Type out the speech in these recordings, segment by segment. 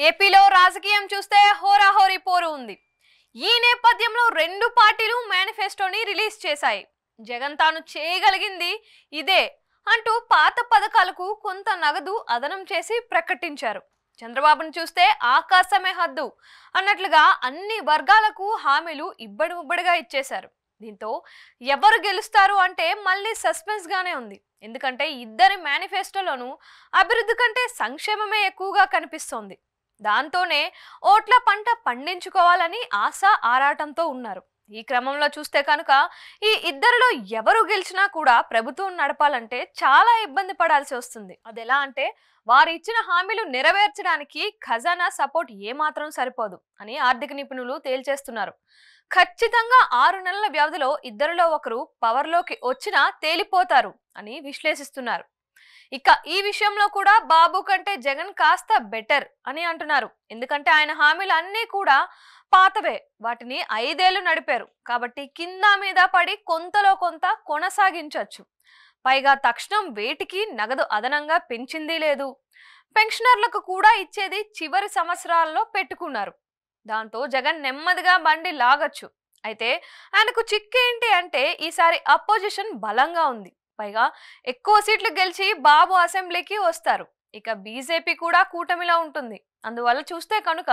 ఏపీలో రాజకీయం చూస్తే హోరాహోరీ పోరు ఉంది. ఈ నేపథ్యంలో రెండు పార్టీలు మేనిఫెస్టోని రిలీజ్ చేశాయి. జగన్ తాను చేయగలిగింది ఇదే అంటూ పాత పథకాలకు కొంత నగదు అదనం చేసి ప్రకటించారు. చంద్రబాబును చూస్తే ఆకాశమే హద్దు అన్నట్లుగా అన్ని వర్గాలకు హామీలు ఇబ్బడిముబ్బడిగా ఇచ్చేశారు. దీంతో ఎవరు గెలుస్తారు అంటే మళ్ళీ సస్పెన్స్ గానే ఉంది. ఎందుకంటే ఇద్దరి మేనిఫెస్టోలోనూ అభివృద్ధి కంటే సంక్షేమమే ఎక్కువగా కనిపిస్తోంది. దాంతోనే ఓట్ల పంట పండించుకోవాలని ఆశ ఆరాటంతో ఉన్నారు. ఈ క్రమంలో చూస్తే కనుక ఈ ఇద్దరిలో ఎవరు గెలిచినా కూడా ప్రభుత్వం నడపాలంటే చాలా ఇబ్బంది పడాల్సి వస్తుంది. అదెలా అంటే వారు ఇచ్చిన హామీలు నెరవేర్చడానికి ఖజానా సపోర్ట్ ఏమాత్రం సరిపోదు అని ఆర్థిక నిపుణులు తేల్చేస్తున్నారు. ఖచ్చితంగా 6 నెలల వ్యవధిలో ఇద్దరిలో ఒకరు పవర్లోకి వచ్చినా తేలిపోతారు అని విశ్లేషిస్తున్నారు. ఇక ఈ విషయంలో కూడా బాబు కంటే జగన్ కాస్త బెటర్ అని అంటున్నారు. ఎందుకంటే ఆయన హామీలు అన్నీ కూడా పాతవే, వాటిని 5 ఏళ్లు నడిపారు కాబట్టి కింద మీద పడి కొంతలో కొంత కొనసాగించవచ్చు. పైగా తక్షణం వేటికి నగదు అదనంగా పెంచింది లేదు. పెన్షనర్లకు కూడా ఇచ్చేది చివరి సంవత్సరాల్లో పెట్టుకున్నారు. దాంతో జగన్ నెమ్మదిగా బండి లాగొచ్చు. అయితే ఆయనకు చిక్కేంటి అంటే ఈసారి అపోజిషన్ బలంగా ఉంది. పైగా ఎక్కువ సీట్లు గెలిచి బాబు అసెంబ్లీకి వస్తారు. ఇక బీజేపీ కూడా కూటమిలో ఉంటుంది. అందువల్ల చూస్తే కనుక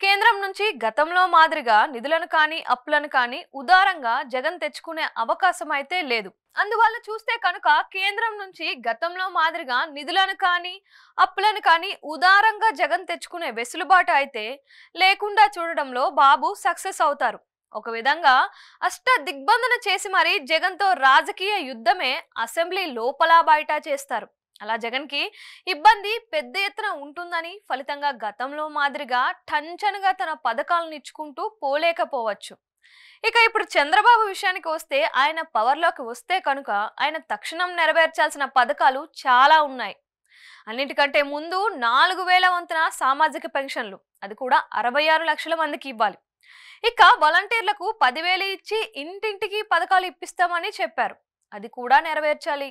కేంద్రం నుంచి గతంలో మాదిరిగా నిధులను కానీ అప్పులను కానీ ఉదారంగా జగన్ తెచ్చుకునే అవకాశం అయితే లేదు. అందువల్ల చూస్తే కనుక కేంద్రం నుంచి గతంలో మాదిరిగా నిధులను కానీ అప్పులను కానీ ఉదారంగా జగన్ తెచ్చుకునే వెసులుబాటు అయితే లేకుండా చూడడంలో బాబు సక్సెస్ అవుతారు. ఒక విధంగా అష్ట దిగ్బంధన చేసి మరి జగన్తో రాజకీయ యుద్ధమే అసెంబ్లీ లోపల బయట చేస్తారు. అలా జగన్కి ఇబ్బంది పెద్ద ఎత్తున ఉంటుందని, ఫలితంగా గతంలో మాదిరిగా టంచనగా తన పథకాలను ఇచ్చుకుంటూ పోలేకపోవచ్చు. ఇక ఇప్పుడు చంద్రబాబు విషయానికి వస్తే ఆయన పవర్లోకి వస్తే కనుక ఆయన తక్షణం నెరవేర్చాల్సిన పథకాలు చాలా ఉన్నాయి. అన్నిటికంటే ముందు 4000 వంతున సామాజిక పెన్షన్లు, అది కూడా 66 లక్షల మందికి ఇవ్వాలి. ఇక వాలంటీర్లకు 10,000 ఇచ్చి ఇంటింటికి పథకాలు ఇప్పిస్తామని చెప్పారు, అది కూడా నెరవేర్చాలి.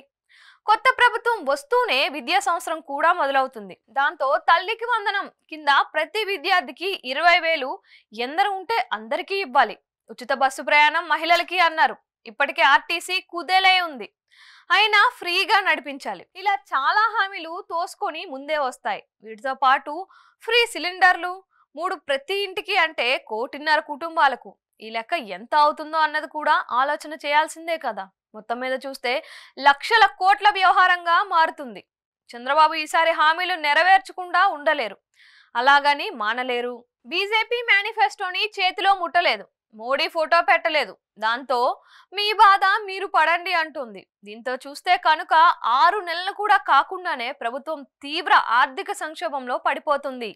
కొత్త ప్రభుత్వం వస్తూనే విద్యా సంవత్సరం కూడా మొదలవుతుంది. దాంతో తల్లికి వందనం కింద ప్రతి విద్యార్థికి 20,000 ఎందరు ఉంటే అందరికీ ఇవ్వాలి. ఉచిత బస్సు ప్రయాణం మహిళలకి అన్నారు. ఇప్పటికే ఆర్టీసీ కుదేలే ఉంది, అయినా ఫ్రీగా నడిపించాలి. ఇలా చాలా హామీలు తోసుకొని ముందే వస్తాయి. వీటితో పాటు ఫ్రీ సిలిండర్లు 3 ప్రతి ఇంటికి అంటే 1,50,00,000 కుటుంబాలకు. ఈ లెక్క ఎంత అవుతుందో అన్నది కూడా ఆలోచన చేయాల్సిందే కదా. మొత్తం మీద చూస్తే లక్షల కోట్ల వ్యవహారంగా మారుతుంది. చంద్రబాబు ఈసారి హామీలు నెరవేర్చకుండా ఉండలేరు, అలాగని మానలేరు. బీజేపీ మేనిఫెస్టోని చేతిలో ముట్టలేదు, మోడీ ఫోటో పెట్టలేదు. దాంతో మీ బాధ మీరు పడండి అంటుంది. దీంతో చూస్తే కనుక 6 నెలలు కూడా కాకుండానే ప్రభుత్వం తీవ్ర ఆర్థిక సంక్షోభంలో పడిపోతుంది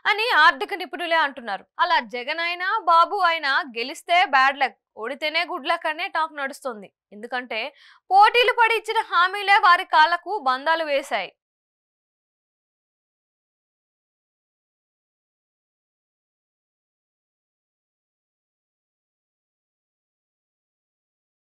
అని ఆర్థిక నిపుణులే అంటున్నారు. అలా జగన్ అయినా బాబు అయినా గెలిస్తే బ్యాడ్ లక్, ఓడితేనే గుడ్ లక్ అనే టాక్ నడుస్తుంది. ఎందుకంటే పోటీలు పడి ఇచ్చిన హామీలే వారి కాళ్లకు బంధాలు వేశాయి.